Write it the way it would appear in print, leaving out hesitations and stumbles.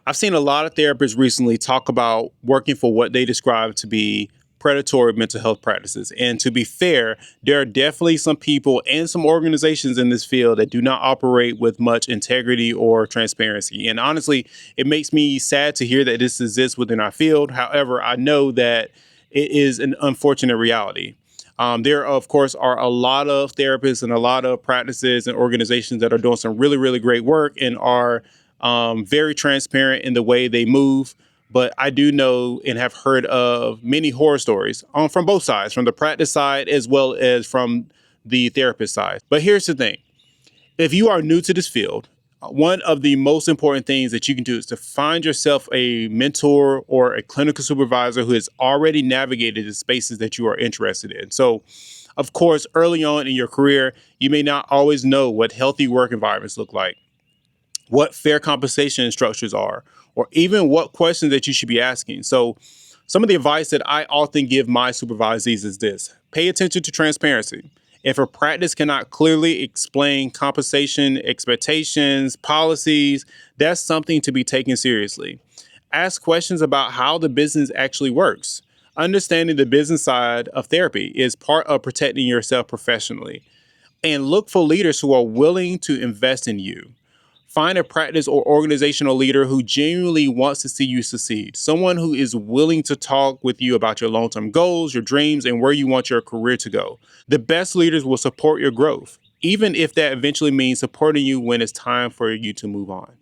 I've seen a lot of therapists recently talk about working for what they describe to be predatory mental health practices. And to be fair, there are definitely some people and some organizations in this field that do not operate with much integrity or transparency. And honestly, it makes me sad to hear that this exists within our field. However, I know that it is an unfortunate reality. There, of course, are a lot of therapists and a lot of practices and organizations that are doing some really, really great work and are very transparent in the way they move. But I do know and have heard of many horror stories from both sides, from the practice side as well as from the therapist side. But here's the thing. If you are new to this field, one of the most important things that you can do is to find yourself a mentor or a clinical supervisor who has already navigated the spaces that you are interested in. So, of course, early on in your career, you may not always know what healthy work environments look like, what fair compensation structures are, or even what questions that you should be asking. So some of the advice that I often give my supervisees is this: pay attention to transparency. If a practice cannot clearly explain compensation, expectations, policies, that's something to be taken seriously. Ask questions about how the business actually works. Understanding the business side of therapy is part of protecting yourself professionally. And look for leaders who are willing to invest in you. Find a practice or organizational leader who genuinely wants to see you succeed. Someone who is willing to talk with you about your long-term goals, your dreams, and where you want your career to go. The best leaders will support your growth, even if that eventually means supporting you when it's time for you to move on.